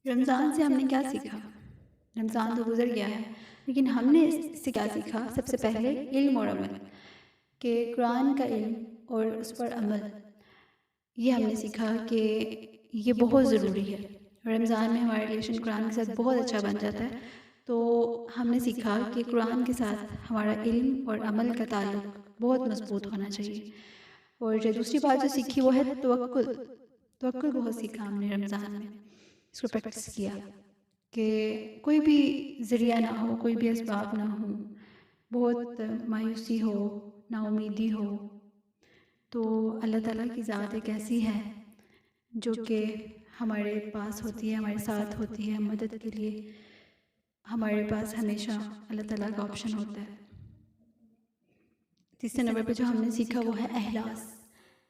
رمضان سے ہم نے کیا سیکھا؟ رمضان تو گزر گیا ہے، لیکن ہم نے اس سے کیا سیکھا؟ سب سے پہلے علم اور عمل، کہ قرآن کا علم اور اس پر عمل، یہ ہم نے سیکھا کہ یہ بہت ضروری ہے۔ رمضان میں ہمارا ریلیشن قرآن کے ساتھ بہت اچھا بن جاتا ہے، تو ہم نے سیکھا کہ قرآن کے ساتھ ہمارا علم اور عمل کا تعلق بہت مضبوط ہونا چاہیے۔ اور جو دوسری بات جو سیکھی وہ ہے توکل۔ توکل بہت سیکھا ہم نے رمضان میں، اس کو پریکٹس کیا کہ کوئی بھی ذریعہ نہ ہو، کوئی بھی اسباب نہ ہوں، بہت مایوسی ہو، نا امیدی ہو، تو اللہ تعالیٰ کی ذات ایک ایسی ہے جو کہ ہمارے پاس ہوتی ہے، ہمارے ساتھ ہوتی ہے، مدد کے لیے ہمارے پاس ہمیشہ اللہ تعالیٰ کا آپشن ہوتا ہے۔ تیسرے نمبر پہ جو ہم نے سیکھا وہ ہے اخلاص۔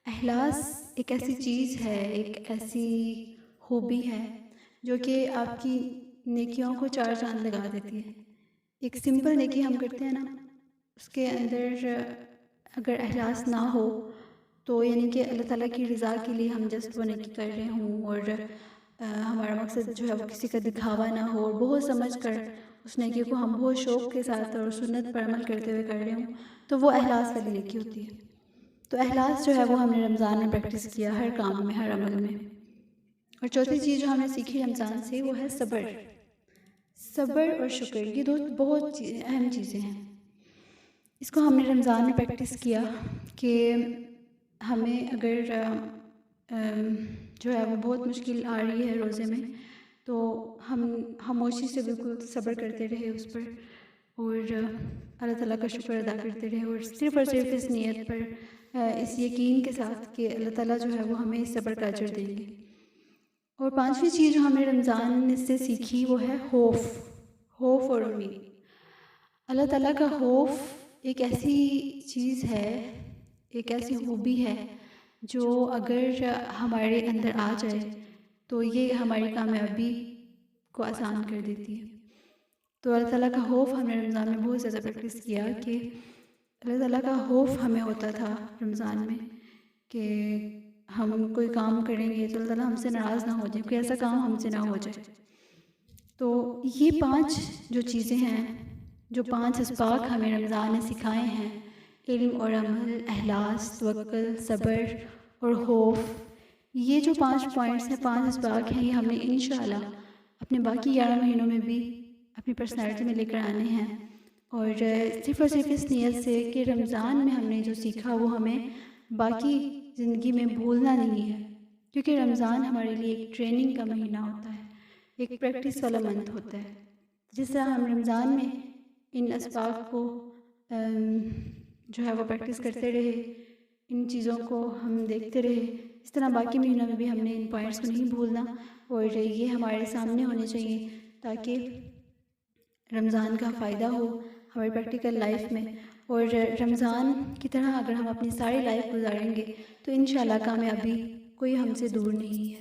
اخلاص ایک ایسی چیز ہے، ایک ایسی خوبی ہے جو کہ آپ کی نیکیوں کو چار چاند لگا دیتی ہے۔ ایک سمپل نیکی ہم کرتے ہیں نا، اس کے اندر اگر اخلاص نہ ہو تو یعنی کہ اللہ تعالیٰ کی رضا کے لیے ہم جسٹ وہ نیکی کر رہے ہوں اور ہمارا مقصد جو ہے وہ کسی کا دکھاوا نہ ہو، اور بہت سمجھ کر اس نیکی کو ہم بہت شوق کے ساتھ اور سنت پر عمل کرتے ہوئے کر رہے ہوں، تو وہ اخلاص والی نیکی ہوتی ہے۔ تو اخلاص جو ہے وہ ہم نے رمضان میں پریکٹس کیا، ہر کام میں، ہر عمل میں۔ اور چوتھی چیز جو ہم نے سیکھی رمضان سے وہ ہے صبر۔ صبر اور شکر، یہ دو بہت اہم چیزیں ہیں۔ اس کو ہم نے رمضان میں پریکٹس کیا کہ ہمیں اگر جو ہے وہ بہت مشکل آ رہی ہے روزے میں، تو ہم خاموشی سے بالکل صبر کرتے رہے اس پر، اور اللہ تعالیٰ کا شکر ادا کرتے رہے، اور صرف اس نیت پر، اس یقین کے ساتھ کہ اللہ تعالیٰ جو ہے وہ ہمیں اس صبر کا اجر دیں گے۔ اور پانچویں چیز جو ہم نے رمضان سے سیکھی وہ ہے خوف۔ خوف اور امید۔ اللہ تعالیٰ کا خوف ایک ایسی چیز ہے، ایک ایسی خوبی ہے جو اگر ہمارے اندر آ جائے تو یہ ہماری کامیابی کو آسان کر دیتی ہے۔ تو اللہ تعالیٰ کا خوف ہم نے رمضان میں بہت زیادہ پریکٹس کیا کہ اللہ تعالیٰ کا خوف ہمیں ہوتا تھا رمضان میں کہ ہم کوئی کام کریں گے تو اللہ تعالیٰ ہم سے ناراض نہ ہو جائے، کوئی ایسا کام ہم سے نہ ہو جائے۔ تو یہ پانچ جو چیزیں ہیں، جو پانچ اسباق ہمیں رمضان نے سکھائے ہیں، علم اور عمل، اخلاص، توکل، صبر اور خوف، یہ جو پانچ پوائنٹس ہیں، پانچ اسباق ہیں، یہ ہم نے انشاءاللہ اپنے باقی 11 مہینوں میں بھی اپنی پرسنالٹی میں لے کر آنے ہیں، اور صرف اس نیت سے کہ رمضان میں ہم نے جو سیکھا وہ ہمیں باقی زندگی میں بھولنا نہیں ہے، کیونکہ رمضان ہمارے لیے ایک ٹریننگ کا مہینہ ہوتا ہے، ایک پریکٹس والا منتھ ہوتا ہے۔ جس طرح ہم رمضان میں ان اسباق کو جو ہے وہ پریکٹس کرتے رہے، ان چیزوں کو ہم دیکھتے رہے، اس طرح باقی مہینوں میں بھی ہم نے ان پوائنٹس کو نہیں بھولنا، اور یہ ہمارے سامنے ہونے چاہیے تاکہ رمضان کا فائدہ ہو ہماری پریکٹیکل لائف میں، اور رمضان کی طرح اگر ہم اپنی ساری لائف گزاریں گے تو انشاءاللہ کامیابی کوئی ہم سے دور نہیں ہے۔